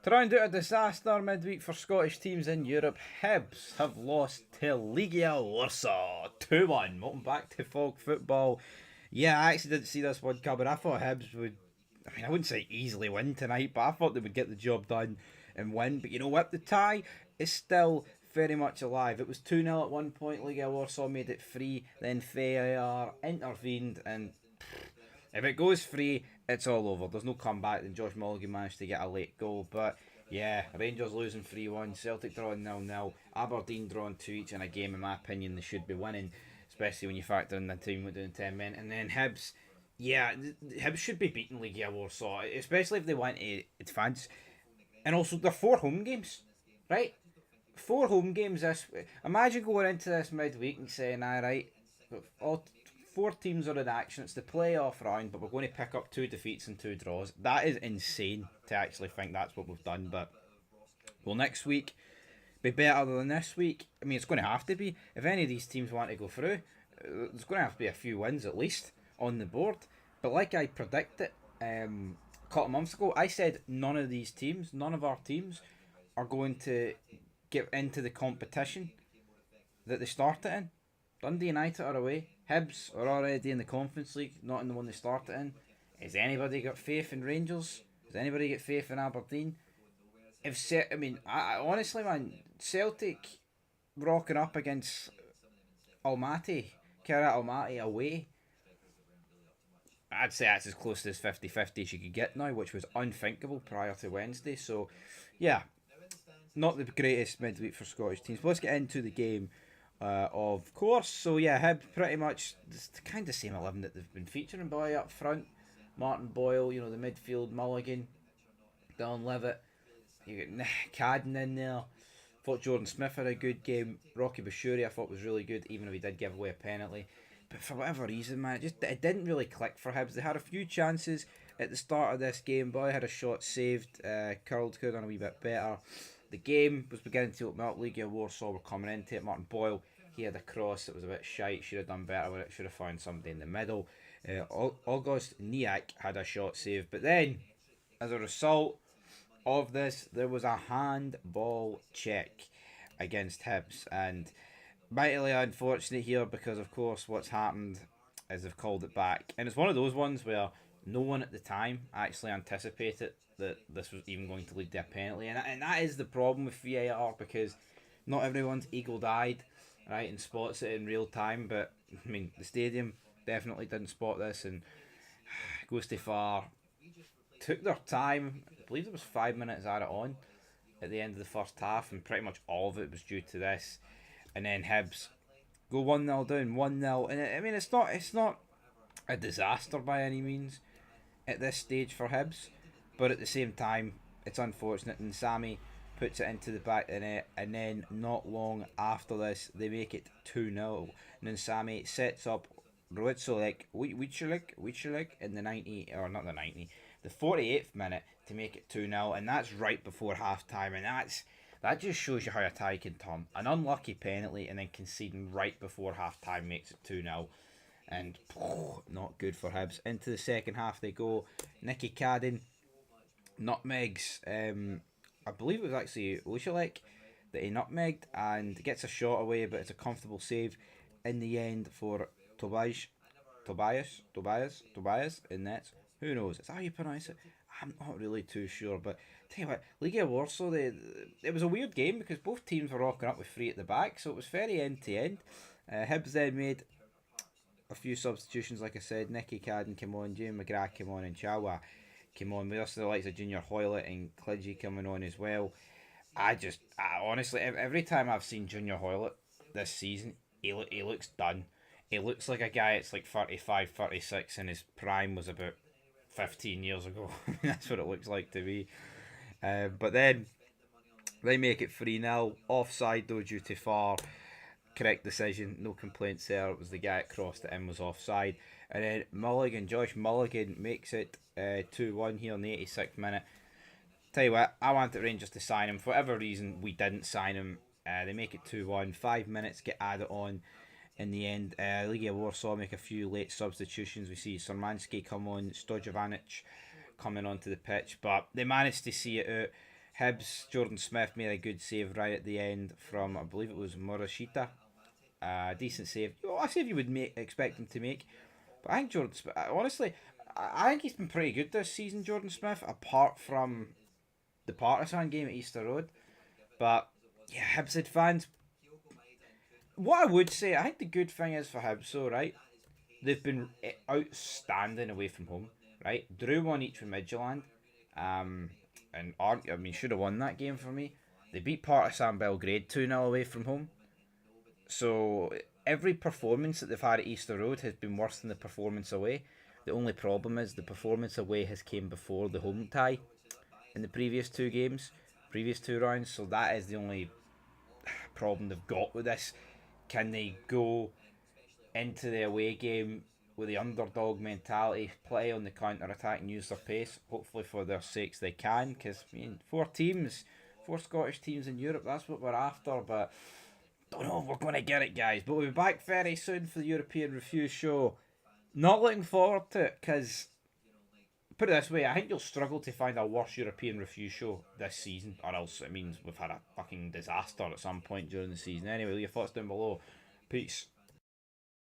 To round out a disaster midweek for Scottish teams in Europe, Hibs have lost to Legia Warsaw 2-1. Welcome back to Fog Football. Yeah, I actually didn't see this one coming. I thought Hibs would, I wouldn't say easily win tonight, but I thought they would get the job done and win. But you know what? The tie is still very much alive. It was 2-0 at one point. Legia Warsaw made it 3. Then VAR intervened, and if it goes free, it's all over. There's no comeback. Then Josh Mulligan managed to get a late goal. But yeah, Rangers losing 3-1, Celtic drawing 0-0, Aberdeen drawing 2 each in a game, in my opinion, they should be winning, especially when you factor in the team with doing 10 men. And then Hibs, yeah, Hibs should be beating Legia Warsaw, especially if they want to advance. And also, they're 4 home games, right? 4 home games this week. Imagine going into this midweek and saying, alright, all 4 teams are in action. It's the playoff round, but we're going to pick up 2 defeats and 2 draws. That is insane to actually think that's what we've done. But will next week be better than this week? I mean, it's going to have to be. If any of these teams want to go through, there's going to have to be a few wins at least on the board. But like I predicted a couple of months ago, I said none of these teams, none of our teams, are going to get into the competition that they started in. Dundee United are away. Hibs are already in the Conference League, not in the one they started in. Has anybody got faith in Rangers? Does anybody get faith in Aberdeen? I honestly, man, Celtic rocking up against Almaty, Kirat Almaty away. I'd say that's as close to as 50-50 as you could get now, which was unthinkable prior to Wednesday. So, yeah, not the greatest midweek for Scottish teams. But let's get into the game. Of course, so yeah, Hibs pretty much the kind of same 11 that they've been featuring. Boy up front, Martin Boyle, the midfield, Mulligan, Dylan Levitt, you got Cadden in there. Thought Jordan Smith had a good game. Rocky Bashuri I thought was really good, even if he did give away a penalty. But for whatever reason, man, it didn't really click for Hibs. They had a few chances at the start of this game. Boy had a shot saved, curled, could have done a wee bit better. The game was beginning to open up. Legia Warsaw were coming into it. Martin Boyle, he had a cross that was a bit shite. Should have done better with it. Should have found somebody in the middle. August Niak had a shot saved. But then, as a result of this, there was a handball check against Hibs. And mightily unfortunate here because, of course, what's happened is they've called it back. And it's one of those ones where no one at the time actually anticipated that this was even going to lead to a penalty. And that is the problem with VAR, because not everyone's eagle-eyed, right, and spots it in real time. But, I mean, the stadium definitely didn't spot this, and goes too far. Took their time. I believe there was 5 minutes added on at the end of the first half, and pretty much all of it was due to this. And then Hibs go 1-0 down, 1-0. And, I mean, it's not a disaster by any means at this stage for Hibs, but at the same time, it's unfortunate. And Sammy puts it into the back of the net, and then not long after this, they make it 2-0. And then Sammy sets up Wiczelik in the 90, or not the 90, the 48th minute to make it 2-0, and that's right before half time. And that just shows you how a tie can turn. An unlucky penalty and then conceding right before half time makes it 2-0. And not good for Hibs. Into the second half they go. Nicky Cadden nutmegs, I believe it was actually Wiczelik that he nutmegged, and gets a shot away, but it's a comfortable save in the end for Tobias in net. Who knows? Is that how you pronounce it? I'm not really too sure, but tell you what, Legia Warsaw, it was a weird game because both teams were rocking up with 3 at the back, so it was very end to end. Hibs then made a few substitutions, like I said. Nicky Cadden came on, Jamie McGrath came on, and Chawa came on. We also the likes of Junior Hoylett and Klidgy coming on as well. I honestly, every time I've seen Junior Hoylett this season, he looks done. He looks like a guy that's like 35, 36, and his prime was about 15 years ago. That's what it looks like to me. But then they make it 3-0. Offside though, due to VAR. Correct decision, no complaints there. It was the guy that crossed it in was offside. And then Josh Mulligan makes it 2-1 here in the 86th minute. Tell you what, I wanted Rangers to sign him. For whatever reason, we didn't sign him. They make it 2-1. 5 minutes get added on in the end. Legia Warsaw make a few late substitutions. We see Szymanski come on, Stojovanic coming onto the pitch, but they managed to see it out. Hibs, Jordan Smith made a good save right at the end from, I believe it was Morishita. Decent save. Well, a save you would expect him to make. But I think Jordan Smith, honestly, I think he's been pretty good this season, Jordan Smith, apart from the Partizan game at Easter Road. But yeah, Hibs fans, what I would say, I think the good thing is for Hibs, so right, they've been outstanding away from home, right? Drew one each from Midtjylland, um, and should have won that game for me. They beat Partizan Belgrade 2-0 away from home. So every performance that they've had at Easter Road has been worse than the performance away. The only problem is the performance away has came before the home tie in the previous two games, previous two rounds. So that is the only problem they've got with this. Can they go into the away game with the underdog mentality, play on the counter attack and use their pace? Hopefully for their sakes they can, because four Scottish teams in Europe, that's what we're after. But don't know if we're going to get it, guys. But we'll be back very soon for the European Review show. Not looking forward to it, because put it this way, I think you'll struggle to find a worse European Review show this season, or else it means we've had a fucking disaster at some point during the season. Anyway, leave your thoughts down below. Peace.